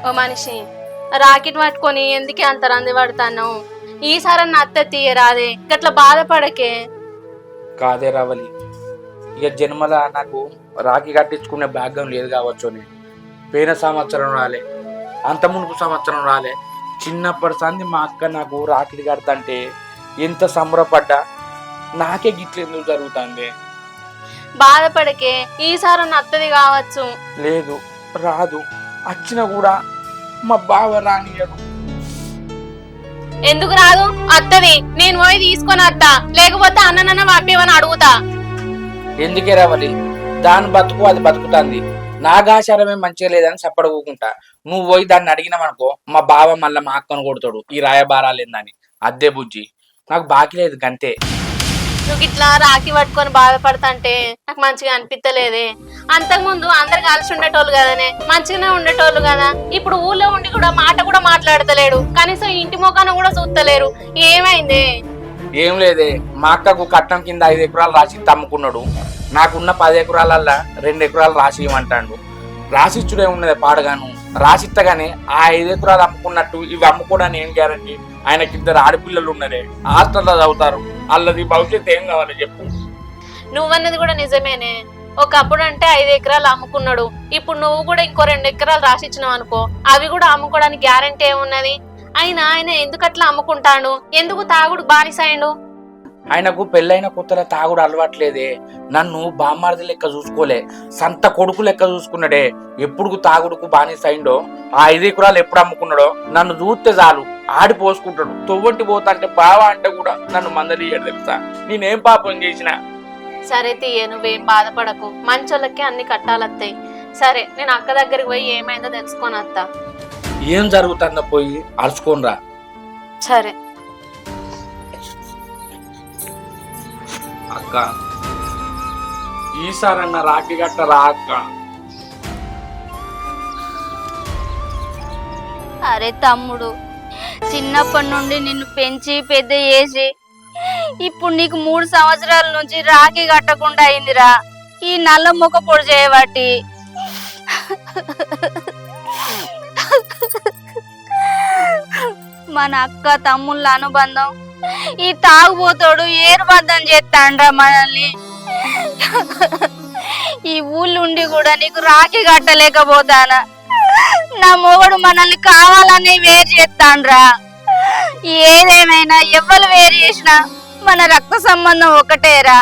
ఓ మనిషి రాకెట్ పట్టుకొని ఎందుకే అంత రంది పడతాను? ఈసారి నా అత్త తీయరాదే, గట్ల బాధపడకే. కాదే రావలి, ఇక జన్మల నాకు రాఖీ కట్టించుకునే భాగ్యం లేదు కావచ్చు. నేను పోయిన సంవత్సరం రాలే, అంత మునుపు సంవత్సరం రాలే. చిన్నప్పటి సంది మా అక్క నాకు రాఖీ కడతంటే ఎంత సంబరపడ్డా. నాకే గిట్ల ఎందుకు జరుగుతుంది? బాధపడకే, ఈసారి నా అత్తది కావచ్చు. లేదు, రాదు. వచ్చినా కూడా మా బావ రానియడు. ఎందుకు రాదు? అత్తది, నేను పోయి తీసుకొని వస్తా, లేకపోతే అన్ననన్న పంపివని అడుగుతా. ఎందుకే రావాలి? దాని బతుకు అది బతుకుతుంది. నాగాచారమే మంచిగా లేదని చెప్పడవుకుంటా. నువ్వు పోయి దాన్ని అడిగినావనుకో, మా బావ మళ్ళీ మా అక్కను కొడతాడు. ఈ రాయబారాలు ఏందని అద్దే బుజ్జి, నాకు బాకీ లేదు గంతే. నువ్వు ఇట్లా రాఖీ పట్టుకొని బాధపడతాంటే నాకు మంచిగా అనిపించలేదే. అంతకుముందు అందరు కలిసి ఉండేటోళ్ళు కదనే, మంచిగానే ఉండేటోళ్ళు కదా. ఇప్పుడు ఊళ్ళో ఉండి కూడా మాట కూడా మాట్లాడతలేడు, కనీసం ఇంటి ముఖాన్ని కూడా చూస్తలేరు. ఏమైంది? ఏం లేదే, మా అక్కకు కట్నం కింద 5 ఎకరాలు రాసి అమ్ముకున్నాడు. నాకున్న 10 ఎకరాలల్లా 2 ఎకరాలు రాసి ఇవ్వమంటాడు. రాసిచ్చుడే ఉన్నదే పాడగాను. రాసిత్తగానే ఆ 5 ఎకరాలు అమ్ముకున్నట్టు ఇవి అమ్ముకోవడానికి ఏం గ్యారంటీ? ఆయనకి 2 ఆడపిల్లలు ఉన్నదే, హాస్టల్లో చదువుతారు. వాళ్ళది భవిష్యత్తు ఏం కావాలి చెప్పు? నువ్వన్నది కూడా నిజమేనే. ఒకప్పుడు అంటే 5 ఎకరాలు అమ్ముకున్నాడు, ఇప్పుడు నువ్వు కూడా ఇంకో 2 ఎకరాలు రాసిచ్చినావు అనుకో, అవి కూడా అమ్ముకోవడానికి గ్యారంటీ ఏమున్నది? అయినా ఆయన ఎందుకు అట్లా అమ్ముకుంటాడు? ఎందుకు తాగుడు బానిసాయండు? ఆయనకు పెళ్ళైన కొత్తలో తాగుడు అలవాట్లేదే. నన్ను బామ్మార్ది లెక్క చూసుకోలే, సంత కొడుకు లెక్క చూసుకున్నాడే. ఎప్పుడు తాగుడుకు బానిసైండో, ఆ 5 ఎకరాలు ఎప్పుడు అమ్ముకున్నాడో నన్ను చూస్తే చాలు ఆడిపోసుకుంటాడు. తొవ్వంటి పోతా అంటే బావా అంటే కూడా నన్ను మందలియ్యాడు తెలుసా. నేనేం పాపం చేసినా? సరే తీయ, నువ్వేం బాధపడకు, మంచోళ్ళకి అన్ని కట్టాలత్తాయి. సరే, నేను అక్క దగ్గరికి పోయి ఏమైందో తెలుసుకొని వస్తా. ఏం జరుగుతుందో పోయి అరుచుకోనరా. సరే అక్క, ఈసారన్న రాఖీ గట్ట రా అక్క. అరే తమ్ముడు, చిన్నప్పటి నుండి నిన్ను పెంచి పెద్ద చేసి ఇప్పుడు నీకు 3 సంవత్సరాల నుంచి రాఖీ కట్టకుండా అయిందిరా. ఈ నల్ల మొక్క పొడి చేయబట్టి మన అక్క తమ్ముళ్ళ అనుబంధం ఈ తాగుబోతాడు ఏర్బద్ధం చేస్తాండ్రా మనల్ని. ఈ ఊళ్ళుండి కూడా నీకు రాఖీ కట్టలేకపోతానా? నా మొగుడు మనల్ని కావాలని వేరు చేస్తాండ్రా. ఏదేమైనా ఎవ్వరు వేరు చేసినా మన రక్త సంబంధం ఒకటేరా.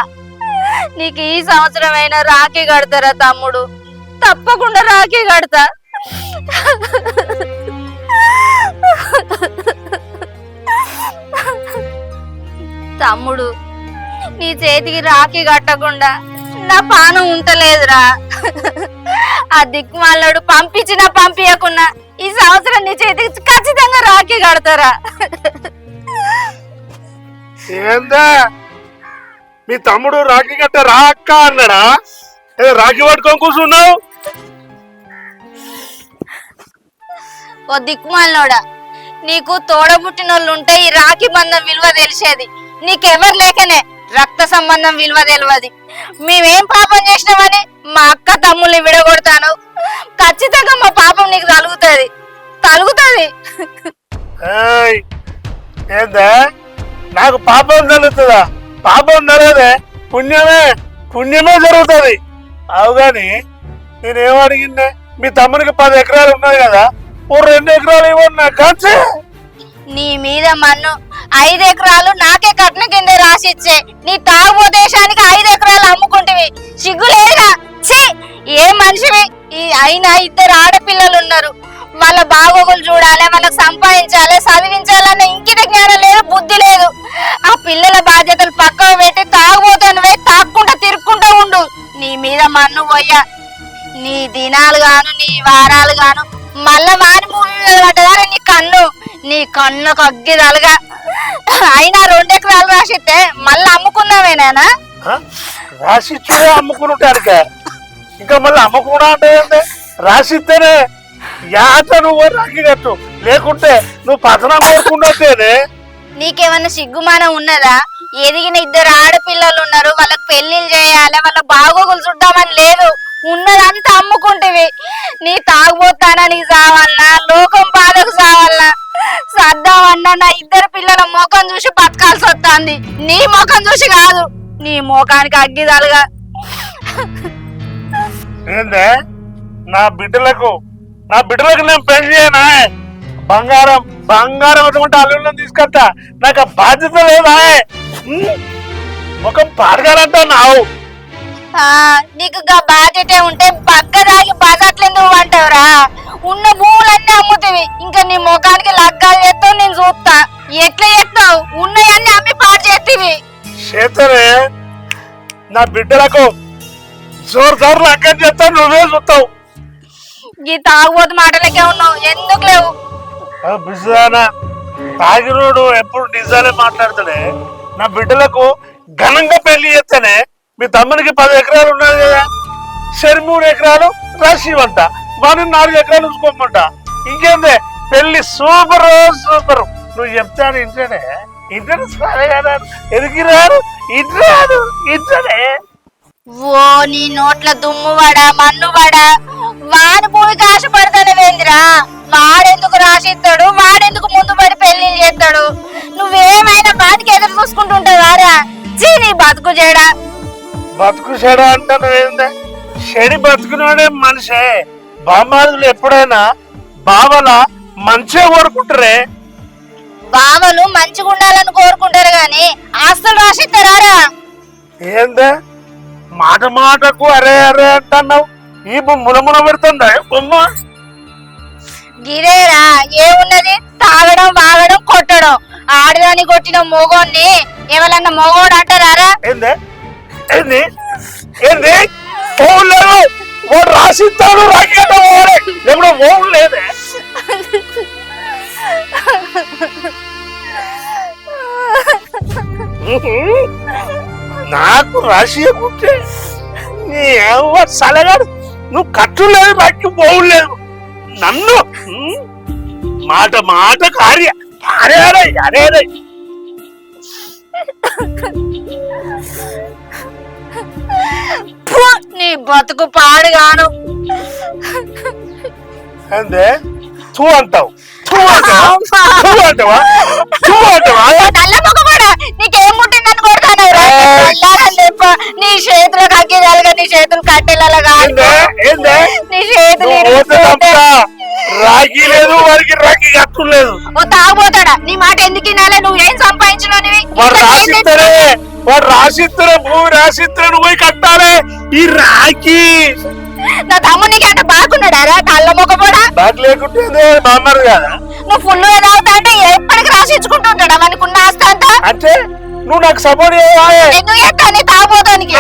నీకు ఈ సంవత్సరమైనా రాఖీ కడతారా తమ్ముడు? తప్పకుండా రాఖీ కడతా. తమ్ముడు, నీ చేతికి రాఖీ కట్టకుండా నా పానం ఉంటలేదురా. ఆ దిక్కుమాలడు పంపించినా పంపించకున్నా ఈ సంవత్సరం నీ చేతికి ఖచ్చితంగా రాఖీ కడతారా? ఏందా మీ తమ్ముడు రాఖీ కట్ట రా అక్క అన్నాడా? రాఖీ పట్టుకొని కూర్చున్నావు? ఓ దిక్కుమాలనోడా, నీకు తోడబుట్టినోళ్ళు ఉంటే ఈ రాఖీ బంధం విలువ తెలిసేది. నీకెవరు లేకనే రక్త సంబంధం విలువ తెలియదు. మేమేం పాపం చేసినామని మా అక్క తమ్ముల్ని విడగొడతాను? ఖచ్చితంగా మా పాపం నీకు తలుగుతుంది. ఏందా నాకు పాపం తలుగుతుందా? పాపం తలగదే, పుణ్యమే జరుగుతుంది. అవు గాని నేనేం అడిగిందే, మీ తమ్మునికి 10 ఎకరాలు ఉన్నది కదా, ఓ 2 ఎకరాలు ఇవ్వన్నా కాచే. నీ మీద మన్ను 5 ఎకరాలు నాకే కట్న కింద రాసిచ్చే నీ తాగుబో దేశానికి 5 ఎకరాలు అమ్ముకుంటవి. సిగ్గులేదుగా? ఛీ, ఏ మనిషివి? అయినా 2 ఆడపిల్లలు ఉన్నారు, వాళ్ళ బాగోగులు చూడాలి, వాళ్ళకి సంపాదించాలి, చదివించాలన్న ఇంకిత జ్ఞానం లేదు, బుద్ధి లేదు. ఆ పిల్లల బాధ్యతలు పక్కకు పెట్టి తాగుబోతాను తాక్కుంటా తిరుక్కుంటా ఉండు. నీ మీద మన్ను పోయ్యా. నీ దినాలు గాను నీ వారాలు గాను మళ్ళా వారి మూవీ మీద పడ్డదారా నీ కన్నుకు అగ్గి తలగా. అయినా 2 ఎకరాలు రాసిస్తే మళ్ళీ అమ్ముకున్నావేనా? రాసిచ్చుడే అమ్ముకుంటానిక, ఇంకా మళ్ళీ అమ్మకుండా అంటే రాసిస్తేనే యాట నువ్వు రాఖీ కట్టు, లేకుంటే నువ్వు పతనం కోరుకుంటేనే. నీకేమన్నా సిగ్గుమానం ఉన్నదా? ఎదిగిన 2 ఆడపిల్లలు ఉన్నారు, వాళ్ళకి పెళ్లిళ్ళు చేయాలి, వాళ్ళ బాగోగులు చూద్దామని లేదు. ఉన్నదంతా అమ్ముకుంటేవి. నీ తాగుబోతానని సావన్నా, లోకం బాధకు సావన్నా, సర్దామన్నా నా ఇద్దరు పిల్లల ముఖం చూసి బతకాల్సి వస్తుంది. నీ ముఖం చూసి కాదు, నీ ముఖానికి అగ్గిదాలుగా. ఏందే నా బిడ్డలకు నేను పెళ్లి చేయనా? బంగారం అటువంటి అల్లుళ్ళని తీసుకొస్తా. నాకు ఆ బాధ్యత లేదా? ముఖం పాడగాలంటా నావు. నీకు బాధ్యత ఉంటే బగ్గ దాగి బజాట్లెందుకు అంటావురా? ఉన్న భూములన్నీ అమ్ముతావి, ఇంకా నీ ముఖానికి లగ్గాలు చేస్తావు. నేను చూస్తా ఎట్లా చేస్తావు. ఉన్నాయన్నీ అమ్మి పాడు చేస్తేవి. చేతనే నా బిడ్డలకు జోరు లగ్గం చేస్తా, నువ్వే చూస్తావు. ఈ తాగుబోతు మాటలకే ఉన్నావు, ఎందుకు లేవు? బిజానా తాగినోడు ఎప్పుడు నిజాలే మాట్లాడుతాడే. నా బిడ్డలకు ఘనంగా పెళ్లి చేస్తేనే మీ తమ్మునికి 10 ఎకరాలు ఉన్నది కదా, సరి 3 ఎకరాలు రాసివంట, వాడిని 4 ఎకరాలు ఉంచుకోమంట. ఇంకేందే పెళ్లి సూపర్. నువ్వు చెప్తాను ఇంటనే ఎదిగిరారు ఇంటనే. ఓ నీ నోట్ల దుమ్ము వాడా, మన్ను వాడా, వాని భూమికి ఆశపడతానవేందిరా? వాడెందుకు రాసిస్తాడు, వాడెందుకు ముందు పడి పెళ్లి చేస్తాడు? నువ్వేమైనా బాటికి ఎదురు చూసుకుంటుంటావారా? నీ బతుకు చేయడా. బతుకు చెడ అంటే నువ్వేందే? చెడి బతుకునే మనిషే. బామ్మారులు ఎప్పుడైనా బావల మంచిగా కోరుకుంటారే. బావలు మంచిగా ఉండాలని కోరుకుంటారు గాని ఆస్తులు రాసిస్తారా? ఏందే మాటకు అరే అంటున్నావు? ఈ మునమున పెడుతుందా బొమ్మ? గిరేరా ఏమున్నది? తాగడం, వాగడం, కొట్టడం. ఆడదాన్ని కొట్టిన మొగోన్ని ఎవరన్నా మొగోడు అంటారా? ఏంది ఫోన్ లేదు, వాడు రాసిస్తాడు, రాకేటో ఎప్పుడో ఫోన్ లేదే. నాకు రాసియకుంటే నీ సలగాడు. నువ్వు కట్టు లేదు, నాకు ఫోన్ లేదు. నన్ను మాట కార్య అరే నీ బతుకు పాడుగాను. అందే తూ అంటావు. నీకేం పుట్టిందని కొడతాను. నీ చేతులు కక్కిదాలుగా, నీ చేతులు కట్టెలగా, నీ చేతులు రాఖీ లేదు, వారికి రాఖీ కట్టు లేదు. ఓ తాగుపోతాడా? నీ మాట ఎందుకు వినాలే? నువ్వేం సంపాదించినవి? వాడు రాసిస్తారే, భూమి రాసిస్తారే, నువ్వు పోయి కట్టాలి ఈ రాఖీ. నా తమ్ముడు నీకేంటే బాగున్నాడా? కళ్ళ మొక్కపోడా బాగా లేకుంటే బామ్మరు కదా. నువ్వు ఫుల్ గా తాగుతా అంటే ఎప్పటికి రాసించుకుంటుంటాడా మనకున్న ఆస్తి అంతా? అంటే నువ్వు నాకు సపోర్ట్ ఎందుకు చేస్తాను తాగుపోతానికి?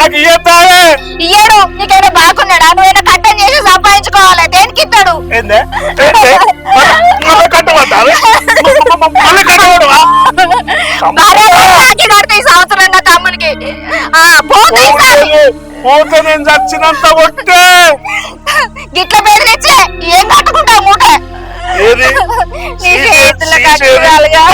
ఇయ్యాడు. నీకైనా బాగున్నాడా? నువ్వైనా కట్టం చేసి సంపాదించుకోవాలి. దేనికి ఇస్తాడు? కడితే ఈ సంవత్సరం నా తమ్మునికి పోతే నేను చచ్చినంత కొట్టే గిట్ల పేరు తెచ్చే ఏం కట్టుకుంటావు మూట? నీ చేతులు కట్టుకోవాలిగా.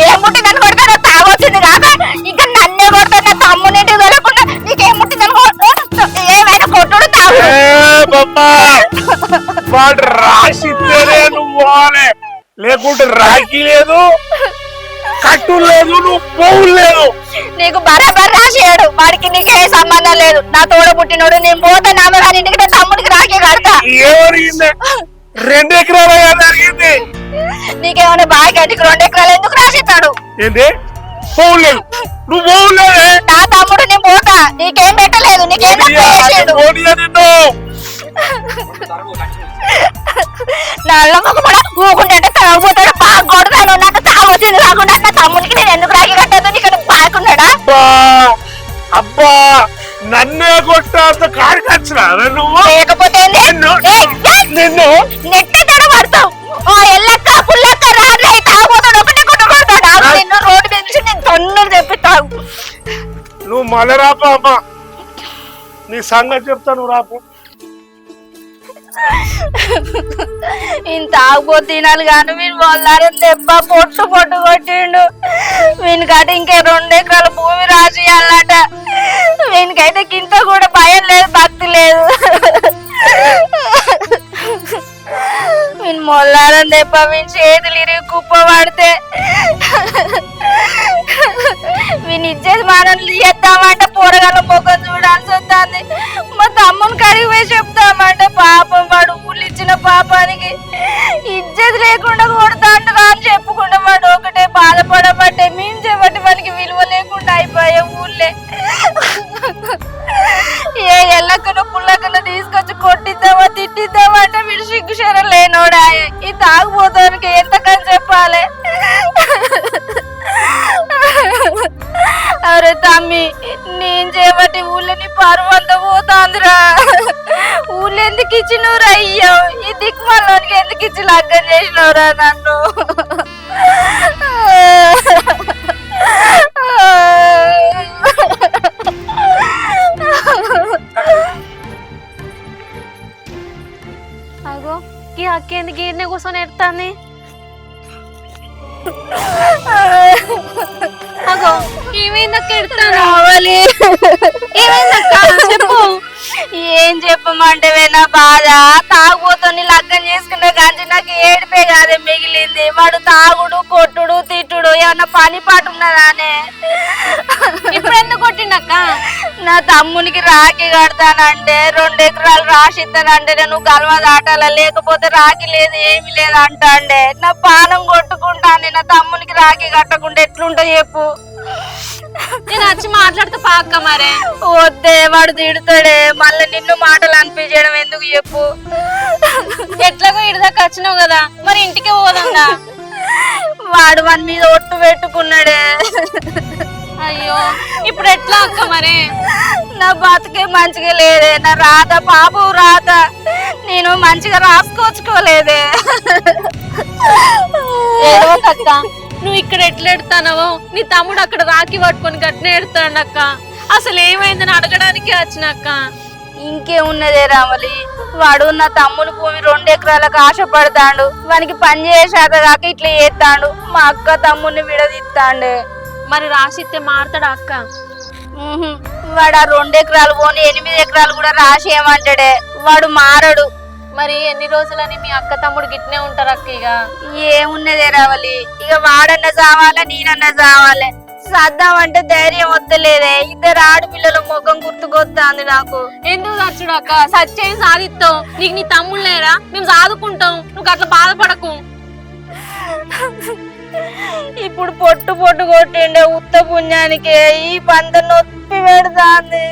ఏం ముట్టిందని కొడతాను? తాగొచ్చింది కాక ఇంకా నన్నే కొడతాను. నా తమ్మునింటికి వెళ్ళకుండా నీకేం ముట్టిందని ఏమైనా కొట్టుడు తాగు. వాడు రాసిస్తేనే నువ్వు పోవాలి, లేకుంటే రాఖీ లేదు, కట్టు లేదు, నువ్వు పోవులు లేదు. నీకు బరాబర్ రాసేయడు. వాడికి నీకే సంబంధం లేదు. నా తోడ పుట్టినోడు. నేను పోతే నా ఇంటికి నా తమ్ముడికి రాఖీ కడతా. ఏమరిగింది? 2 ఎకరాలు జరిగింది. నీకేమైనా బాగా నీకు 2 ఎకరాలు ఎందుకు రాసిస్తాడు? ఏంటి పోవులు లేదు, నువ్వు పోవులు లేదే. నా తమ్ముడు నేను పోతా, నీకేం పెట్టలేదు. నీకేం చేసాడు? ఊకుంటే తాగుతాడు, బాగా కొడతాను. నాకు తాగొచ్చింది కాకుండా నా తమ్ముడికి నేను ఎందుకు రాగి కట్టదు? నీకు బాగున్నాడా? అబ్బా నన్నే కొట్టాత కాడికొచ్చినా నువ్వు? లేకపోతే నిన్ను నెట్టి తడబడతావు. ఓ ఎల్లక్క పుల్లక్క రాలే తాగుతాడు. ఒకటే కొట్టుకుంటాడు. నిన్ను రోడ్డు మీద నుంచి నేను తొందర చెప్పిస్తావు. నువ్వు మళ్ళీ రాపా అమ్మా, నీ సంగతి చెప్తాను రాపు. ఇంత ఆగిపోతే తినాలి కానీ వీళ్ళు మొదలారం దెబ్బ పొట్టు పొట్టు కొట్టిండు. వీనికైతే ఇంకే 2 ఎకరాల భూమి రాసియాలట. వీనికైతే కింద కూడా భయం లేదు, భక్తి లేదు. వీని మొదలారం దెబ్బ వీని చేతులు ఇరిగి కుప్ప పడితే వీని ఇచ్చేది మనం చేద్దామంటే పోరగాళ్ళ ముఖం చూడాల్సి వస్తుంది. మా తమ్ముని కడిగి పోయి చెప్తామంటే పాపం వాడు ఊళ్ళు ఇచ్చిన పాపానికి ఇజ్జత్ లేకుండా కొడతాంటారా అని చెప్పుకుంటే వాడు ఒకటే బాధపడబట్టే మేము చేయబట్టి వానికి విలువ లేకుండా అయిపోయే ఊళ్ళే. ఏ ఎల్లకను పుల్లకను తీసుకొచ్చి కొట్టిద్దామా తిట్టిద్దామా అంటే వీడు సిగ్గుశరం లేనోడా. ఈ తాగుపోతానికి ఎంతకని చెప్పాలి. అరే తమ్మి నేను చేయబట్టి ఊళ్ళని పరువు అంతా పోతాందిరా. ఊళ్ళో ఎందుకు ఇచ్చినవురా అయ్యో, ఈ దిక్కుమాలోనికి ఎందుకు ఇచ్చి లగ్గం చేసినవురా నన్ను. అగో ఈ అక్క ఎందుకు ఈడనే కూర్చొని ఎడతాంది? అగో ఏమైందక్క ఎడతాను? రావాలి. ఏమైందక్క చెప్పు. ఏం చెప్పమంటే నా బాధ తాగుబోతోని లగ్గం చేసుకునే కానీ నాకు ఏడిపే కాదే మిగిలింది. వాడు తాగుడు కొట్టుడు తిట్టుడు ఏమన్నా పని పాటు ఉన్నదానే. ఇప్పుడు ఎందుకు కొట్టిండక్క? నా తమ్మునికి రాఖీ కడతానంటే 2 ఎకరాలు రాసిస్తానంటే నువ్వు గల్వ దాటాల, లేకపోతే రాఖీ లేదు ఏమి లేదు అంటాండే. నా పానం కొట్టుకుంటాను. నా తమ్మునికి రాఖీ కట్టకుండా ఎట్లుంటా చెప్పు. నేను వచ్చి మాట్లాడితే పాక్క మరే. వద్దే వాడు తిడతాడే, మళ్ళీ నిన్ను మాటలు అనిపించడం ఎందుకు చెప్పు. ఎట్లాగో ఇడిదాకా వచ్చినావు కదా, మరి ఇంటికి పోదా? వాడు మన మీద ఒట్టు పెట్టుకున్నాడే. అయ్యో ఇప్పుడు ఎట్లా అక్క మరి? నా బతుకే మంచిగా లేదే. నా రాత పాపం రాత నేను మంచిగా రాసుకోవచ్చుకోలేదే. ఏదో అక్క నువ్వు ఇక్కడ ఎట్లా ఎడతానవో నీ తమ్ముడు అక్కడ రాఖీ పట్టుకొని గట్టినే ఎడతాడు అక్క. అసలు ఏమైందని అడగడానికి వచ్చినక్క. ఇంకేమున్నదే రామలి, వాడు నా తమ్ముని భూమి 2 ఎకరాలకు ఆశపడతాడు. వానికి పని చేసాక కాక ఇట్లా చేస్తాడు. మా అక్క తమ్ముని విడదీస్తాండే. మరి రాసిస్తే మారుతాడా అక్క? వాడు ఆ 2 ఎకరాలు పోని 8 ఎకరాలు కూడా రాసి ఏమంటాడే. వాడు మారడు. మరి ఎన్ని రోజులని మీ అక్క తమ్ముడు గిట్నే ఉంటారు అక్క? ఇక ఏమున్నదే రావాలి, ఇక వాడన్నా చావాలే నేనన్నా చావాలే. సద్దామంటే ధైర్యం వద్దలేదే. 2 ఆడపిల్లల ముఖం గుర్తుకొస్తుంది నాకు. ఎందుకు చచ్చుడు అక్క? సచ్చేం సాధిస్తావు. నీకు నీ తమ్ముడు లేరా? మేము సాదుకుంటాం, నువ్వు అట్లా బాధపడకు. ఇప్పుడు పొట్టు పొట్టు కొట్టిండే ఉత్త పుణ్యానికి ఈ పంత నొప్పి పెడతాంది.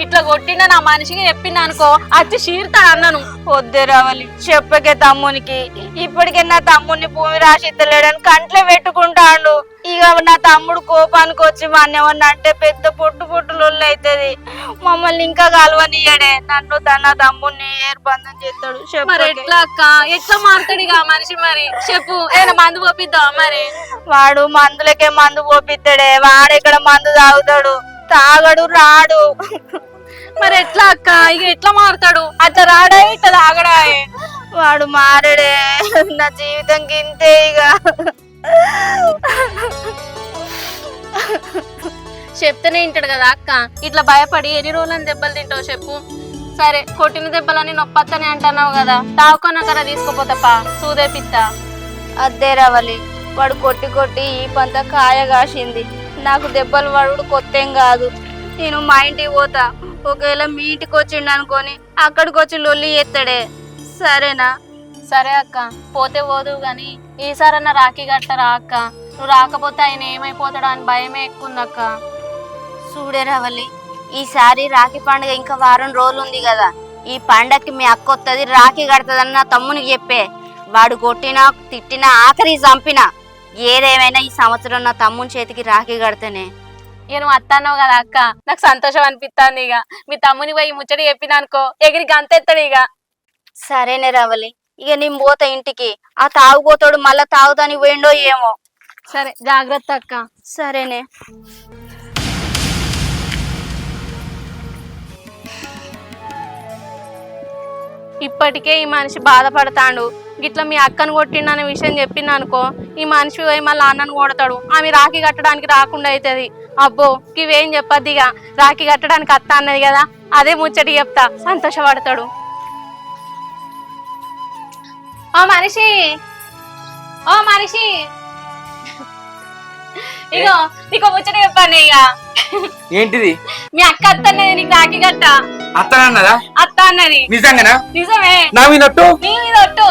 ఇట్లా కొట్టిన నా మనిషికి చెప్పింది అనుకో వచ్చి చీరుతాడు అన్నను. వద్దే రావాలి చెప్పకే తమ్మునికి. ఇప్పటికే నా తమ్ముని భూమి రాసిద్దలేడని కంట్లో పెట్టుకుంటాడు. ఇక నా తమ్ముడు కోపానికి వచ్చి వాన్నేమన్నా అంటే పెద్ద పొట్టు పొట్టులు అవుతుంది. మమ్మల్ని ఇంకా కలవనియడే. నన్ను నా తమ్ముడిని ఏర్బంధం చేస్తాడు. మరి ఎట్లా అక్క? ఎట్లా మారుతాడు ఇక మనిషి? మరి చెప్పు, ఏదైనా మందు పోపిద్దాం మరి? వాడు మందులకే మందు పోపిస్తాడే. వాడెక్కడ మందు తాగుతాడు? తాగడు, రాడు. మరి ఎట్లా అక్క? ఇక ఎట్లా మారుతాడు? అట్లా రాడా ఇట్లా తాగడా? వాడు మారడే. నా జీవితం గింతే ఇక. చెప్తేనే వింటాడు కదా అక్క. ఇట్లా భయపడి ఎన్ని రోజులని దెబ్బలు తింటావు చెప్పు. సరే కొట్టిన దెబ్బలని నొప్పత్తనే అంటున్నావు కదా, తావుకొనకరా తీసుకుపోతాపా సూదేపిత్తా. అద్దే రావాలి, వాడు కొట్టి కొట్టి ఈ పంత కాయ కాసింది. నాకు దెబ్బలు వాడు కొత్తేం కాదు. నేను మా ఇంటికి పోతా. ఒకవేళ మీ ఇంటికి వచ్చిండు అనుకొని అక్కడికి వచ్చి లొల్లి ఎత్తాడే. సరేనా? సరే అక్క, పోతే పోదు గాని ఈసారన్నా రాఖీ కట్టరా అక్క. నువ్వు రాకపోతే ఆయన ఏమైపోతాడో అని భయమే ఎక్కువందక్క. చూడే రావాలి, ఈసారి రాఖీ పండుగ ఇంకా 1 వారం రోజులు ఉంది కదా. ఈ పండగకి మీ అక్క వస్తుంది, రాఖీ కడుతుందని నా తమ్మునికి చెప్పే. వాడు కొట్టినా తిట్టినా ఆఖరి చంపినా ఏదేమైనా ఈ సంవత్సరం నా తమ్ముని చేతికి రాఖీ కడితేనే. ఇక నువ్వు అత్తన్నావు కదా అక్క, నాకు సంతోషం అనిపిస్తుంది. ఇక మీ తమ్ముని పోయి ముచ్చడి చెప్పినా అనుకో ఎగిరికి అంతెత్తాడు ఇక. సరేనే రావాలి, ఇక నేను పోతా ఇంటికి. ఆ తాగుపోతాడు మళ్ళా తాగుతాని పోయిండో ఏమో. సరే జాగ్రత్త అక్క. సరేనే. ఇప్పటికే ఈ మనిషి బాధపడతాడు. గిట్లా మీ అక్కను కొట్టిండు అనే విషయం చెప్పింది అనుకో, ఈ మనిషి పోయి మళ్ళీ అన్నను కొడతాడు. ఆమె రాఖీ కట్టడానికి రాకుండా అవుతుంది. అబ్బో ఇవేం చెప్పద్దు, ఇక రాఖీ కట్టడానికి అత్త అన్నది కదా, అదే ముచ్చటి చెప్తా, సంతోషపడతాడు. ఓ మనిషి, ఓ మనిషి, ఇగో నీకు ముచ్చట చెప్పాను. ఇక ఏంటిది? మీ అక్క అత్త అన్నది నీకు రాఖీ కట్ట. అత్తనన్నదా? అత్త అన్నది. నిజంగానా? నిజమే. నా మీదట్టు నీ మీద ఒట్టు.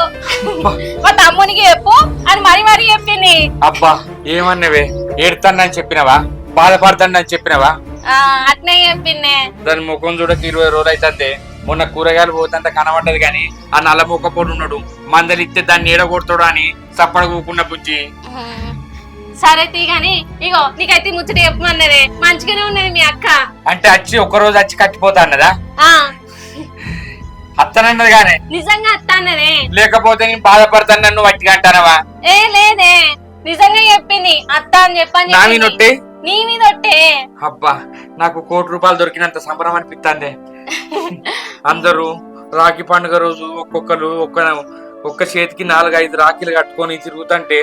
మా తమ్మునికి చెప్పు అని మరీ చెప్పింది. అబ్బా ఏమన్నవే? ఏడుతానని చెప్పినవా? బాధపడతానని చెప్పినవా? అట్నే చెప్పింది. దాని ముఖం చూడక 20 రోజులు అవుతుంది. మొన్న కూరగాయలు పోతుంటే కనబడ్డది గాని ఆ నల్ల మొక్కపోడు ఉన్నాడు, మందలిస్తే దాన్ని ఏడగొడతాడు అని సప్పడ కూకున్న బుజ్జి. సరే తీ గాని ఇగో నీకైతే ముచ్చట చెప్పమన్నదే, మంచిగానే ఉన్నది మీ అక్క. అంటే వచ్చి ఒక్కరోజు వచ్చి కట్టిపోతా అన్నదా? ఆ అత్తనన్నది గానే నిజంగా అత్త అన్నదే. లేకపోతే నేను బాధపడతాను నన్ను వట్టిగా అంటానవా? ఏ లేదే, నిజంగా చెప్పింది అత్త అని చెప్పని. నా మీదొట్టే? నీ మీద ఒట్టే. అబ్బా నాకు ₹1 కోటి దొరికినంత సంబరం అనిపిస్తుంది. అందరూ రాఖీ పండుగ రోజు ఒక్కొక్కరు ఒక్క చేతికి 4-5 రాఖీలు కట్టుకొని తిరుగుతుంటే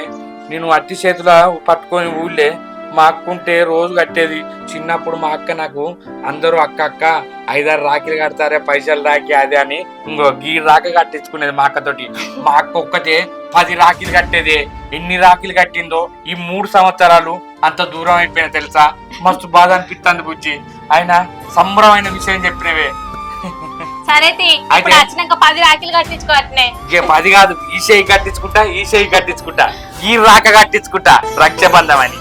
నేను అట్టి చేతుల పట్టుకొని ఊళ్ళే మా అక్క ఉంటే రోజు కట్టేది. చిన్నప్పుడు మా అక్క నాకు అందరూ అక్క 5-6 రాఖీలు కడతారే, పైసలు రాఖీ అదే అని ఇంకో గీ రాఖీ కట్టించుకునేది మా అక్కతోటి. మా అక్క ఒక్కతే 10 రాఖీలు కట్టేది. ఎన్ని రాఖీలు కట్టిందో ఈ 3 సంవత్సరాలు అంత దూరం అయిపోయినా తెలుసా? మస్తు బాధ అనిపిస్తుంది బుజ్జి. అయినా సంబరమైన విషయం చెప్పినవే. సరే ఇప్పుడు వచ్చినాక 10 రాఖీలు కట్టించుకో. అట్నే 10 కాదు, ఈ చేయి కట్టించుకుంటా, ఈ రాక కట్టించుకుంటా, రక్షాబంధం అని.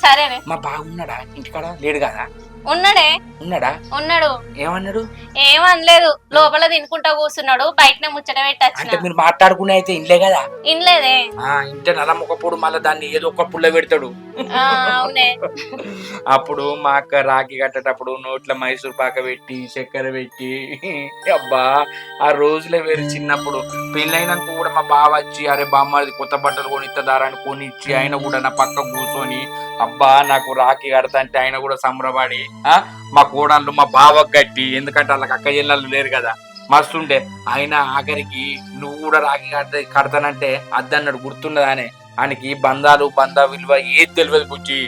సరేనే. మా బాగున్నాడా? ఇంటికాడ లేడు కదా? ఉన్నాడా? ఉన్నాడు. ఏమన్నాడు? ఏమనలేదు, లోపల తినుకుంటా కూర్చున్నాడు. బయటనే ముచ్చట పెట్టచ్చు. అంటే మీరు మాట్లాడుకునే అయితే ఇంట్లో కదా? ఇన్లేదే. ఇంటే నల్లమ్మొక్కప్పుడు మళ్ళీ దాన్ని ఏదో ఒక పుల్ల పెడతాడు. అవునే. అప్పుడు మా అక్క రాఖీ కట్టేటప్పుడు నోట్ల మైసూర్ పాక పెట్టి చక్కెర పెట్టి, అబ్బా ఆ రోజులే వేరు. చిన్నప్పుడు పెళ్ళైనాక కూడా మా బావ వచ్చి అరే బామ్మది కొత్త బట్టలు కొనిత్తదారని కొనిచ్చి ఆయన కూడా నా పక్క కూర్చొని అబ్బా నాకు రాఖీ కడతా అంటే ఆయన కూడా సంబరపడి మా కోడళ్ళు మా బావకు కట్టి, ఎందుకంటే వాళ్ళకి అక్క చెల్లెళ్ళు లేరు కదా, మస్తుండే. ఆయన ఆఖరికి నువ్వు కూడా రాఖీ కడతానంటే అద్దన్నాడు, గుర్తున్నదానే. ఆయనకి బంధ విలువ ఏది తెలియదు బుజ్జి.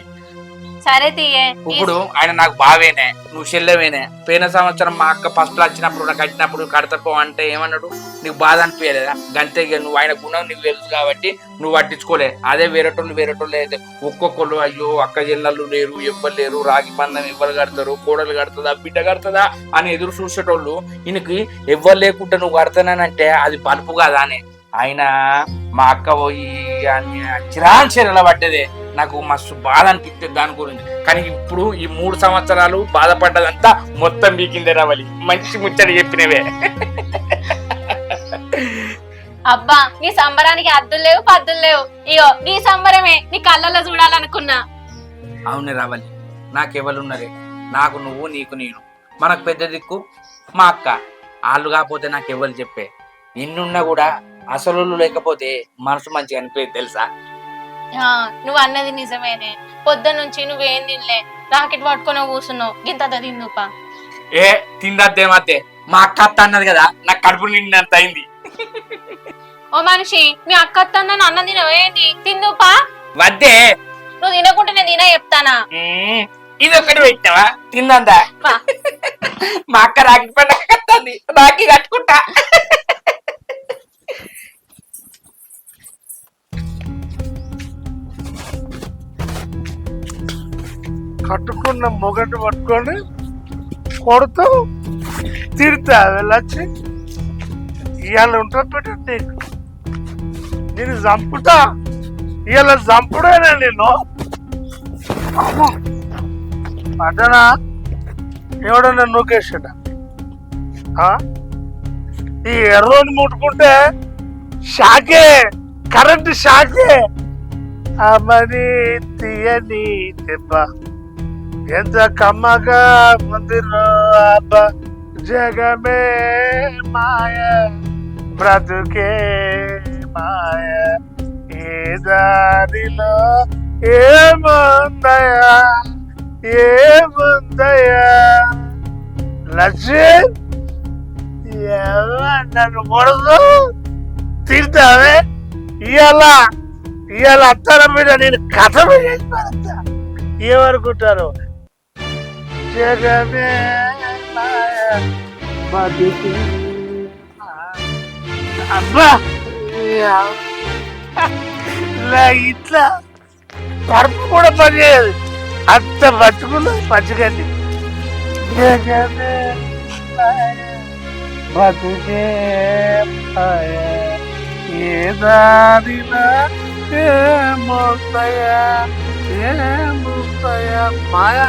సరే తీయే. ఇప్పుడు ఆయన నాకు బావేనే, నువ్వు చెల్లెవేనే. పోయిన సంవత్సరం మా అక్క ఫస్ట్ వచ్చినప్పుడు నాకు కట్టినప్పుడు కడతపో అంటే ఏమన్నాడు? నీకు బాధ అనిపించలేదా? గంతే, నువ్వు ఆయన గుణం నీకు తెలుసు కాబట్టి నువ్వు పట్టించుకోలే. అదే వేరేటోళ్ళు అయితే ఒక్కొక్కళ్ళు అయ్యో అక్క చెల్లెళ్ళు లేరు, ఎవ్వరు లేరు, రాగి బంధం ఎవ్వరు కడతారు, కోడలు కడుతుందా, బిడ్డ కడుతుందా అని ఎదురు చూసేటోళ్ళు. ఈయనకి ఎవ్వరు లేకుంటే నువ్వు కడతానంటే అది పలుపు కాదా అని ఆయన మా అక్క పోయి చిరాంచెరల పడ్డదే. నాకు మస్తు బాధ అనిపిస్తుంది దాని గురించి. కానీ ఇప్పుడు ఈ 3 సంవత్సరాలు బాధపడ్డదంతా మొత్తం బీకిందే రావాలి. మంచి ముచ్చడి చెప్పినవే. అబ్బా నీ సంబరానికి అద్దులు లేవు పద్దులు లేవు. ఇగో నీ సంబరమే నీ కళ్ళల్లో చూడాలనుకున్నా. అవునే రావాలి, నాకెవరున్నరే? నాకు నువ్వు, నీకు నేను. మనకు పెద్ద దిక్కు మా అక్క. వాళ్ళు కాకపోతే నాకెవరు చెప్పే. ఇన్నున్నా కూడా అసలు లేకపోతే మనసు మంచిగా అనిపించేది తెలుసా? నువ్వు అన్నది నిజమేనే. పొద్దున్న నుంచి నువ్వేం తినలే, రాకెట్ పట్టుకొని కూర్చున్నావు. గింత తిందుపా. ఏ తిందద్దేమతే, మా అక్క అత్త అన్నది కదా, నాకు కడుపు నిండినంత అయింది. ఓ మనిషి, మీ అక్క అత్త అన్న అన్నం తినవేంది? తిందుపా. వద్దే, నువ్వు తినకుంటే నేను తిన చెప్తానా? ఇది ఒకటి పెట్టావా? తిందా? మా అక్క రాఖీ పండుగ కట్టాలి, రాఖీ కట్టుకుంటా. కట్టుకున్న మొగటి పట్టుకొని కొడుతావు, తిడతా వెళ్ళొచ్చి ఇవాళ ఉంటుంది పెట్టండి. నేను చంపుతా, ఇవాళ చంపుడేనా నేను? అటనా ఎవడన్నా నూకేసాడా? ఈ ఎర్రోని ముట్టుకుంటే షాకే, కరెంట్ షాకే. అమ్మని తీయని దెబ్బ ఎంత కమ్మగా ముందులో అబ్బ, జగమే మాయ బ్రతుకే మాయ, ఏ దారిలో ఏముందయా ఏముందయా లక్ష్మి నన్ను కొడుకు తింటావే ఇవాళ ఇవాళ అత్తల మీద నేను కథ చేసి పడతా ఏమనుకుంటారు జగమే మాయ బతుకు. అబ్బా ఇలా ఇట్లా పరుపు కూడా పనిచేయదు అంత బతుకున్నది పచ్చిగడ్డి జగమే మాయ బతుకే మాయ ఏ దారిలా ఏమవుతాయా ఏమవుతాయా మాయా.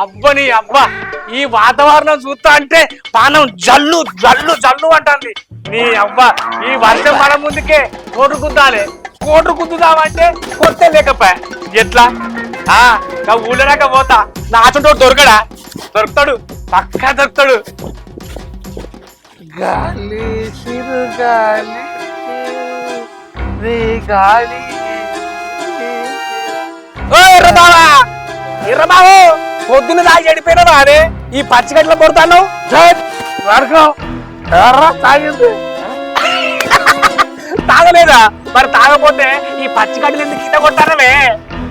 అబ్బని అబ్బా ఈ వాతావరణం చూస్తా అంటే పానం జల్లు జల్లు జల్లు అంటుంది. నీ అబ్బా ఈ వర్షం మన ముందుకే కోటు కుద్దాలి. కోటు కుద్దుదామంటే కొత్త లేకపోయా ఎట్లా ఊళ్ళోనాక పోతా నా ఆచంటోడు దొరకడా? దొరుకుతాడు, పక్కా దొరుకుతాడు. గాలి సిరు గాలి నీ గాలి ఓ ఎర్రబావా ఎర్రబాబు పొద్దున్న దాగి చెడిపోయినావా అరే ఈ పచ్చిగట్లో కొడతాను వర్గం ఎర్ర తాగింది తాగలేదా? మరి తాగపోతే ఈ పచ్చిగడ్డలు ఎందుకు ఈత కొట్టానవే?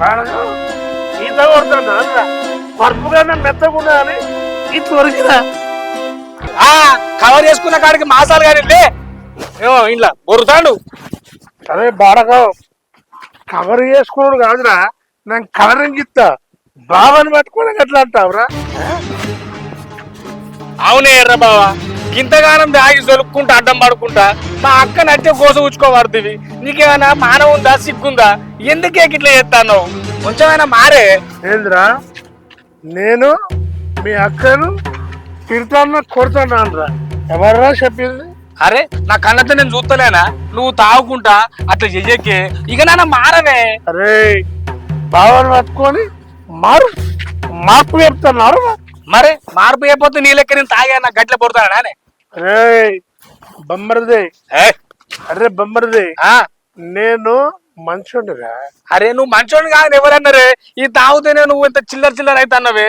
వర్గం ఈత కొడుతున్నా పరుపుగా మెత్తకుండా అని ఇది దొరికినా కవర్ చేసుకున్న కాడికి మాసాలు కానీ ఏమో ఇంట్లో బొరుతాడు. అదే బాడకం కవర్ చేసుకున్నాడు కాదురా నేను కవరింగ్ ఇస్తా బాబాని పట్టుకోవడానికి ఎట్లా అంటావురా? అవునే ఎర్ర బావా ఇంతగానం దాగి సొలుక్కుంటా అడ్డం పడుకుంటా మా అక్క నచ్చే కోస ఉచ్చుకోబడుతుంది. నీకేమైనా మానవ ఉందా సిగ్గుందా? ఎందుకే ఇట్లా చేస్తాను? కొంచెమైనా మారే. ఏంద్రా నేను మీ అక్కను తిడతాను కొడతాను అనరా ఎవర్రా చెప్పింది? అరే నా కళ్ళతో నేను చూస్తలేనా? నువ్వు తాగుకుంటా అట్లా చెయ్యకే ఇక నాన్న మారవే. అరే బాబాని పట్టుకొని మార్పు చెప్తున్నారు. మరే మార్పు అయిపోతే నీ లెక్క నేను తాగా నా గట్ల పడుతానా నానే? అరే బొమ్మరిదే అరే బొమ్మరిదే నేను మంచోడుగా. అరే నువ్వు మంచోడు కాదు ఎవరన్నారే? ఈ తాగుతేనే నువ్వు ఇంత చిల్లర చిల్లర అయితే అన్నవే.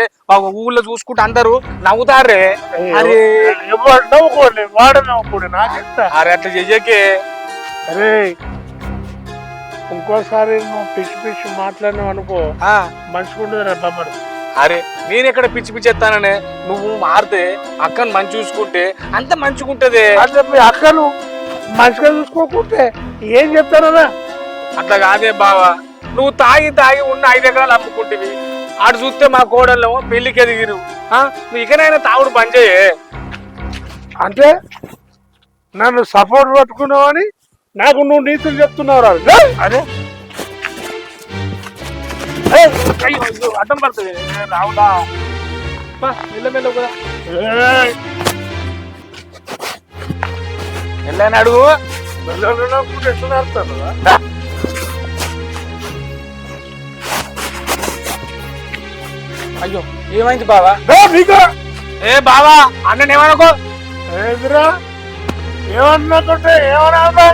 ఊళ్ళో చూసుకుంటే అందరూ నవ్వుతారే. అరే ఎవరు నవ్వుకోండి వాడు నవ్వుకోండి నాకెంత. అరే అట్లా చెయ్యకే. అరే ఇంకోసారి నువ్వు పిచ్చి పిచ్చి మాట్లాడినావు అనుకో మంచిగుంటుంది రా బొమ్మరు. అరే నేను ఎక్కడ పిచ్చి పిచ్చి ఎత్తాననే? నువ్వు మారితే అక్కను మంచి చూసుకుంటే అంత మంచిగుంటది. అట్లా మీ అక్కను మంచిగా చూసుకోకుంటే ఏం చెప్తానన్నా? అట్లా కాదే బావా నువ్వు తాగి తాగి ఉన్న 5 ఎకరాలు అమ్ముకుంటేవి. ఆడు చూస్తే మా కోడళ్ళేమో పెళ్లికి ఎదిగిరు. నువ్వు ఇకనైనా తాగుడు పని చేయే. అంటే నన్ను సపోర్ట్ పట్టుకున్నావు అని నాకు నువ్వు నీతులు చెప్తున్నావు రా. అరే అడ్డం పడుతుంది రావుడా మెల్ల కదా వెళ్ళని అడుగు. అయ్యో ఏమైంది బావా? ఏ బావా అన్న ఏమనుకో. ఏదిరా ఏమన్నాకుంటే ఏమన్నా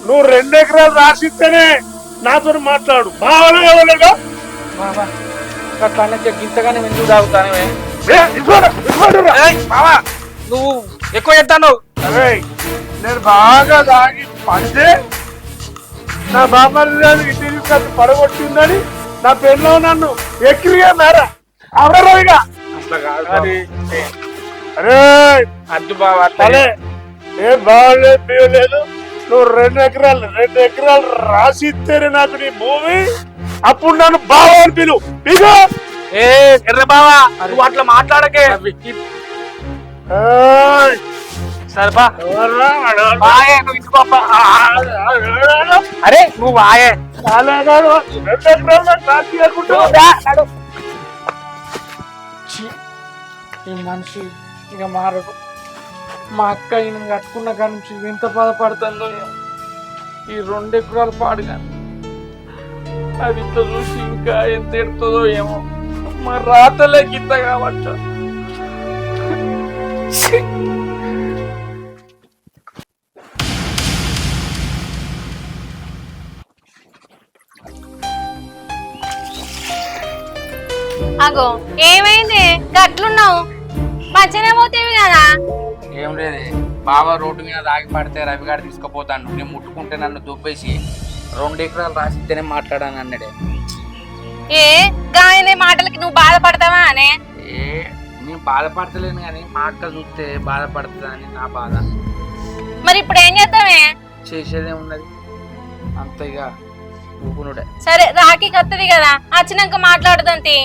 నువ్వు 2 ఎకరాలు రాసిస్తేనే నాతో మాట్లాడు. బావలో ఎవరుగా బావా అట్లా ఇంతగానే ఎందుకు తాగుతానే? బావా నువ్వు ఎక్కువ చెప్తాను. అరే నేను బాగా తాగి పడితే నా బామ్మది ఇంటికి పడగొట్టిందని నా పెళ్ళో నన్ను ఎక్కిరిగా మేరా అవడరోగా. అట్లా కాదు. అరే అద్దు బావా అరే ఏం బాగలేదు బియ్యలేదు. నువ్వు 2 ఎకరాలు రాసిస్తేనే నాకు నీ భూమి అప్పుడు నన్ను బావ అని పిలు. ఏ ఎర్ర బావా నువ్వు అట్లా మాట్లాడకే. సరేపా నువ్వు ఇంచుకోప్పా. అరే నువ్వు వాయే 2 ఎకరాలు రాసియకుంటా ఈ మనిషి ఇక మారడు. మా అక్క ఈయన కట్టుకున్న కాడి నుంచి ఎంత బాధపడుతుందో ఈ 2 ఎకరాలు పాడుగా. అది ఇట్లా చూసి ఇంకా ఎంత ఎడుతుందో ఏమో. మా రాతలే గిత్త కావచ్చు. ఆగో ఏమైంది గట్లున్నావు మంచిగానే పోతేవి కదా ఏం లేదే బావ రోడ్డు మీద దాగి పడితే రవిగాడు తీసుకుపోతాను నేను ముట్టుకుంటే నన్ను దుబ్బేసి 2 ఎకరాలు రాసిస్తేనే మాట్లాడాను అన్నాడే. ఏ గాయనే మాటలకి నువ్వు బాధపడతావా అనే ఏ నేను బాధపడతలేను కానీ మా అక్క చూస్తే బాధపడుతుందా అని నా బాధ. మరి ఇప్పుడు ఏం చేద్దామే చేసేదే ఉన్నది అంతేగా ఊపునుడే. సరే రాఖీ కత్తది కదా వచ్చినాక మాట్లాడదంతి.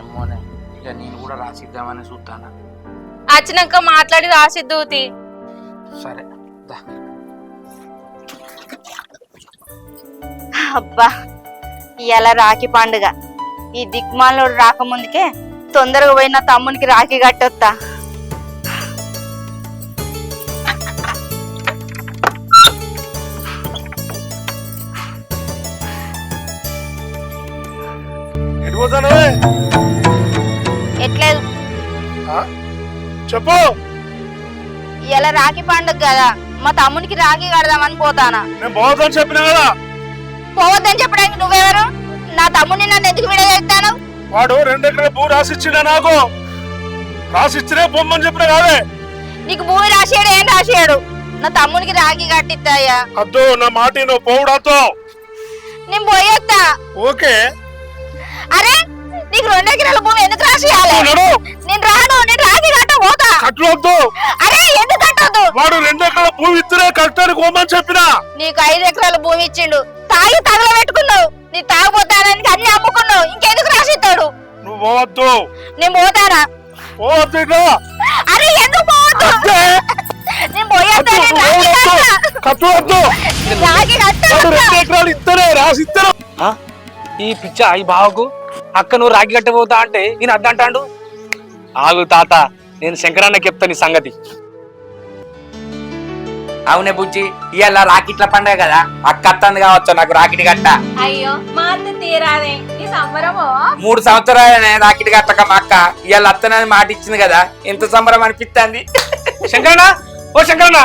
ఏమోనే ఇక నేను కూడా రాసిద్దామని చూస్తాను. వచ్చినాక మాట్లాడి రాసిద్దూతి. సరే దా. అబ్బా ఇవాళ రాఖీ పండుగ. ఈ దిక్మాలోడు రాకముందుకే తొందరగా పోయిన తమ్మునికి రాఖీ కట్టొత్తా. ఎడిపోతానే ఎట్లేదు చెప్పు. ఇవాళ రాఖీ పండుగ కదా మా తమ్మునికి రాఖీ కడదామని పోతానా. నేను పోతాను చెప్పినా కదా. పోవద్దని చెప్పడానికి నువ్వెవరు? నా తమ్ముడిని నన్ను ఎందుకు విడగెత్తాను? వాడు 2 ఎకరాల భూ రాసిచ్చిండా నాకు. రాసిచ్చినే బొమ్మని చెప్పిన కాదే. నీకు భూమి రాసాడు ఏం రాసాడు? నా తమ్మునికి రాఖీ కట్టిస్తాయా? అద్దు నా మాట నువ్వు పోవుడాతో. నేను పోయేస్తా. ఓకే. అరే నీకు 2 ఎకరాల భూమి ఎందుకు రాసియాలి? నేను రాను. నేను రాఖీ కట్ట పోతా. కట్టవద్దు. అరే ఎందుకు కట్టొద్దు? వాడు 2 ఎకరాల భూమి ఇద్దరే కట్టడానికి పోమని చెప్పినా. నీకు 5 ఎకరాల భూమి ఇచ్చిండు. తాగి తగలబెట్టుకున్నావు. నీ తాగుపోతానికి అన్ని అమ్ముకున్నావు. ఇంకెందుకు రాసిస్తాడు? నువ్వు పోవద్దు. నేను పోతానా? పోవద్దు ఇక. అరే ఎందుకు పోవద్దు? అద్దే. నేను పోయేస్తా. నేను రాఖీ కట్ట. కట్టవద్దు. నేను రాఖీ కట్ట. వాడు 2 ఎకరాలు ఇద్దరే రాసిస్తారు. ఈ పిచ్చ ఈ బావకు అక్క నువ్వు రాగి కట్టబోతా అంటే ఈయన అద్దంటాడు. ఆగు తాత నేను శంకరన్నకి చెప్తా నీ సంగతి. అవునే బుజ్జి ఇవాళ రాకెట్ల పండుగ కదా అక్క అత్తంది కావచ్చు నాకు రాకెట్ కట్ట. అయ్యో మా అత్త తీరాదే నీ సంబరమో. 3 సంవత్సరాలనే రాకెట్ కట్టక మా అక్క ఇవాళ అత్తనని మాట ఇచ్చింది కదా ఎంత సంబరం అనిపిస్తుంది. శంకరన్న ఓ శంకరన్న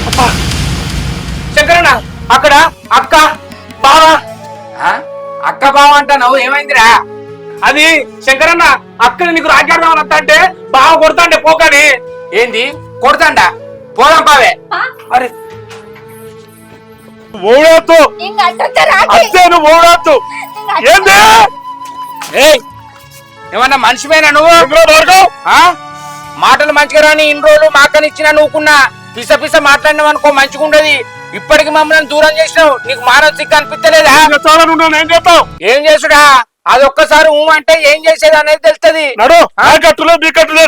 అబ్బా. శంకరన్న అక్కడ అక్క బావా. అక్క బావ అంటావు ఏమైందిరా? అది శంకరన్న అక్కడ నీకు రాకెడదామని వస్తా అంటే బావ కొడతా అంటే పోకని. ఏంది కొడతాండా? పోదాం పావే. అరే ఓడొద్దు. నేను కట్టొచ్చా రాఖీ? అద్దే నువ్వు ఓడొద్దు. ఏంది? ఏయ్ ఏమన్నా మనిషిపోయినా నువ్వు? ఆ? మాటలు మంచిగా రాని ఇన్ని రోజులు మా అక్కని ఇచ్చినా నువ్వుకున్నా పిస పిస మాట్లాడినావు అనుకో మంచిగా ఉండదు. ఇప్పటికి మమ్మల్ని దూరం చేసినావు నీకు మానవ సిగ్గు అనిపించలేదా? ఏం చేస్తావు? ఏం చేసుడా అది ఒక్కసారి అంటే ఏం చేసేది అనేది తెలుస్తుంది. నడు. కట్టులో నీ కట్టులో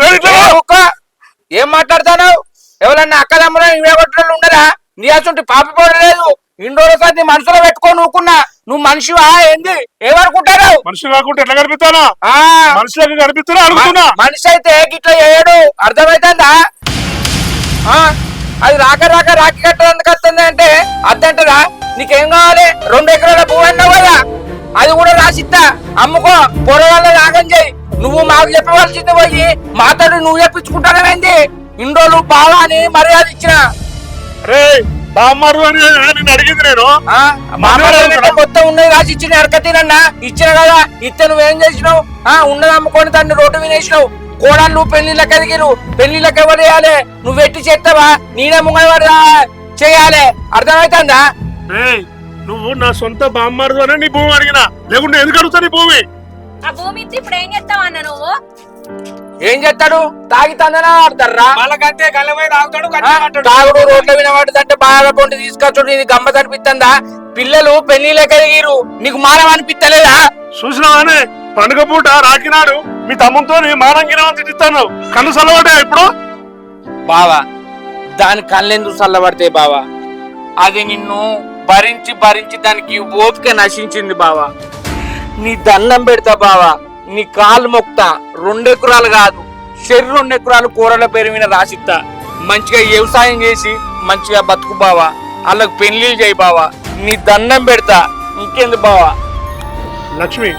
ఏం మాట్లాడతావు? ఎవరన్నా అక్కదమ్ములో ఇవే కొట్టలు ఉండరా? నీ అసలు పాపి పోడలేదు. ఇన్ని రోజులు నీ మనసులో పెట్టుకొని నువ్వుకున్నా నువ్వు మనిషివా ఏంది? ఏమనుకుంటారు? మనిషి కాకుండా ఎట్లా కనిపిస్తానా? ఆ మనిషిలాగా కనిపిస్తున్నా అనుకున్నా. మనిషి అయితే గిట్లా చేయడు అర్థమైతుందా? అది రాక రాక రాకి కట్టడానికి వస్తుంది అంటే అద్దంటదా? నీకేం కావాలి? 2 ఎకరాల భూమి అన్నావు కదా అది కూడా రాసిస్తా అమ్ముకో పొరగాళ్ళ రాగం చేయి. నువ్వు మాకు చెప్పవలసింది పోయి మాతడు నువ్వు చెప్పించుకుంటానేమైంది? ఇన్ని రోజులు బావా అని మర్యాద ఇచ్చిన. రే బామ్మారు అని నేను అడిగింది నేను. కొత్త ఉన్నది రాసి ఇచ్చిన అరకతీనన్నా ఇచ్చిన కదా. ఇస్తే నువ్వేం చేసినావు? ఉన్నది అమ్ముకొని దాన్ని రోడ్డు వినేసినావు. కోడళ్ళు పెళ్లిళ్ళకి ఎదిగిరు. పెళ్లిళ్ళకి ఎవరు చేయాలి? నువ్వు ఎట్టి చేస్తావా? నేనే ముంగడు చేయాలి. అర్థమవుతుందా? నువ్వు నా సొంత బామ్మారు అని నీ భూమి అడిగినా లేకుంటే ఎందుకు అడుగుతా నీ భూమి? ఆ భూమి ఇచ్చి ఇప్పుడు ఏం చేస్తావన్నా నువ్వు? ఏం చేస్తాడు? తాగి తందనా ఆడతారా? వాళ్ళకంటే గల్లమై తాగుతాడు. తాగుడు రోడ్ల వినబడుతుంటే బాగా పొండి తీసుకొచ్చుడు ఇది గమ్మత్ అనిపిస్తుందా? పిల్లలు పెళ్లిళ్ళకి ఎదిగిరు నీకు మానం అనిపిస్తలేదా? చూసినావానే పండుగ పూట రాకినాడు మీ తమ్ముతో మానంగిన తిట్టిస్తాను. కన్ను చల్లబడ్డా ఇప్పుడు? బావా దాని కళ్ళెందుకు చల్లబడితే బావా? అది నిన్ను భరించి భరించి దానికి ఓపిక నశించింది బావా. నీ దండం పెడతా బావా, నీ కాలు మొక్తా. 2 ఎకరాలు కాదు 2 ఎకరాలు కూరల పేరు మీద రాసిస్తా. మంచిగా వ్యవసాయం చేసి మంచిగా బతుకు బావా. వాళ్ళకు పెళ్లిళ్ళు చేయి బావా. నీ దండం పెడతా. ఇంకెందుకు బావా? లక్ష్మి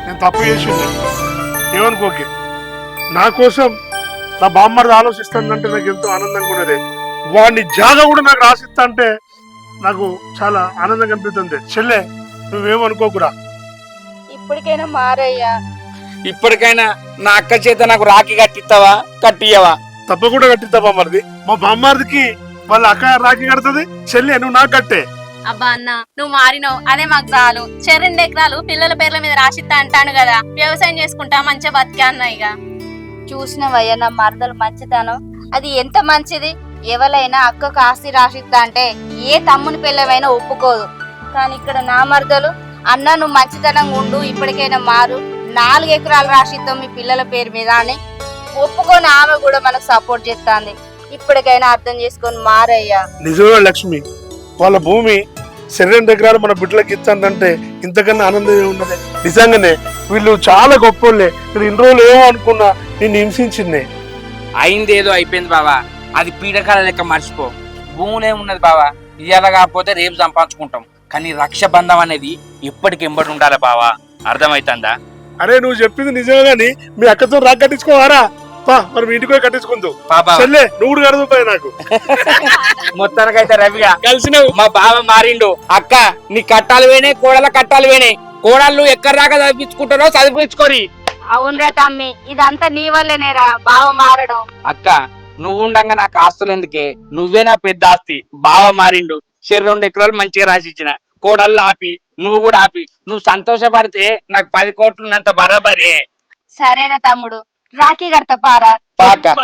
నేను తప్పు చేసింది ఏమనుకోకే. నా కోసం నా బామ్మర్ది ఆలోచిస్తానంటే నాకు ఎంతో ఆనందంగా ఉన్నది. వాడిని జాగా కూడా నాకు రాసిస్తా అంటే నాకు చాలా ఆనందంగా అనిపిస్తుంది. చెల్లె నువ్వేమనుకోకురా. ఇప్పటికైనా మారయ్యా. ఇప్పటికైనా నా అక్క చేత నాకు రాఖీ కట్టిస్తావా కట్టియవా? తప్పకుండా కట్టిస్తా బామ్మర్ది. మా బామ్మర్దికి వాళ్ళ అక్క రాఖీ కడుతుంది, చెల్లి నువ్వు నాకు కట్టే. అబ్బా అన్న నువ్వు మారినావు అదే మాకు చాలు. 2 ఎకరాలు పిల్లల పేర్ల మీద రాసిస్తా అంటాను కదా, వ్యవసాయం చేసుకుంటా మంచిగా బతికే అన్న. ఇక చూసినవయ్యా నా మరదలు మంచితనం, అది ఎంత మంచిది. ఎవరైనా అక్కకు ఆస్తి రాసిస్తా అంటే ఏ తమ్ముని పిల్లమైనా ఒప్పుకోదు. కానీ ఇక్కడ నా మరదలు, అన్న నువ్వు మంచితనంగా ఉండు, ఇప్పటికైనా మారు, 4 ఎకరాలు రాసిద్దాం మీ పిల్లల పేరు మీద అని ఒప్పుకొని ఆమె కూడా మనకు సపోర్ట్ చేస్తాంది. ఇప్పటికైనా అర్థం చేసుకొని మారయ్యా. నిజమే లక్ష్మి, వాళ్ళ భూమి 2 ఎకరాలు మన బిడ్డలకి ఇచ్చానంటే ఇంతకన్నా ఆనందం ఉన్నది. నిజంగానే వీళ్ళు చాలా గొప్పోళ్ళే. నేను ఇన్ని రోజులు ఏమో అనుకున్నా, నిన్ను హింసించిందే. అయిందేదో అయిపోయింది బావా, అది పీడకాల లెక్క మర్చిపో. భూములే ఉన్నది బావా, ఇవాళ కాకపోతే రేపు సంపాదించుకుంటాం. కానీ రక్షబంధం అనేది ఎప్పటికి ఎంబడి ఉండాలి బావా, అర్థమైతుందా? అరే నువ్వు చెప్పింది నిజమే గాని మీ అక్కతో రాక కట్టించుకోవారా? పా మరి మీ ఇంటికి కట్టించుకుందు. చెల్లె నువ్వు కడుగుతాయి నాకు. మొత్తానికైతే రవిగా కలిసినవు, మా బావ మారిండు. అక్క నీ కట్టాలు వేనే, కోడల కట్టాలు వేనే. కోడళ్ళు ఎక్కడి దాకా చదివించుకుంటారో చదివించుకొని. అవునరా తమ్మి, ఇదంతా నీ వల్లేనేరా బావ మారడం. అక్క నువ్వు ఉండగా నాకు ఆస్తులు ఎందుకే, నువ్వే నా పెద్ద ఆస్తి. బావ మారిండు, 2 ఎకరాలు మంచిగా రాసిచ్చిన. కోడళ్ళు ఆపి, నువ్వు కూడా ఆపి. నువ్వు సంతోషపడితే నాకు 10 కోట్లు ఉన్నంత బరాబరే. సరేనా తమ్ముడు, రాఖీ కడతా పారా. పాక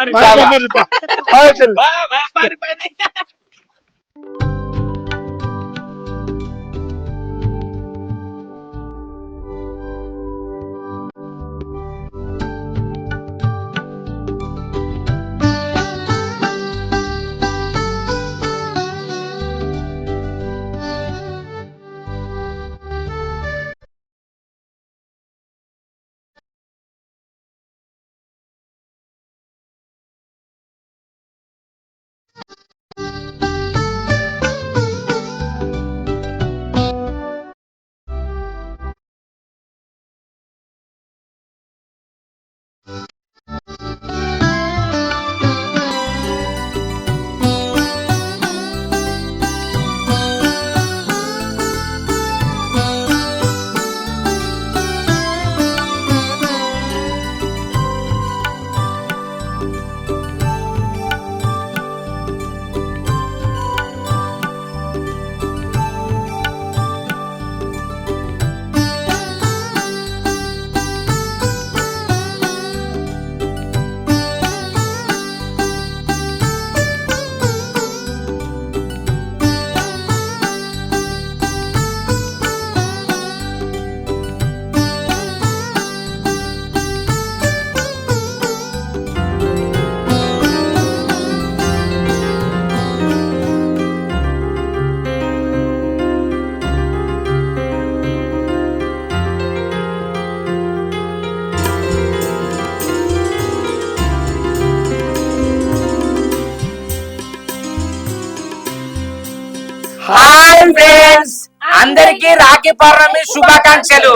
హాయ్ ఫ్రెండ్స్, అందరికి రాఖీ పౌర్ణమి శుభాకాంక్షలు.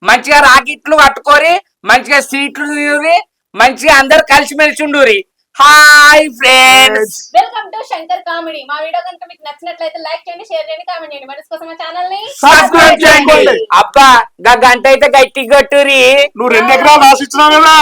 మంచిగా రాకెట్లు కట్టుకోరి, మంచిగా సీట్లు తినూరి, మంచిగా అందరు కలిసిమెలిసి ఉండురి. Hi friends, welcome to Shankar comedy. మా వీడియో కనుక మీకు నచ్చినట్లయితే లైక్ చేయండి, షేర్ చేయండి, కామెంట్ చేయండి. మరి కోసం మా ఛానల్ ని సబ్స్క్రైబ్ చేయండి. అబ్బా గంట అయితే గట్టి కొట్టురి. నువ్వు 2 ఎకరాలు రాసిచ్చినావు కదా.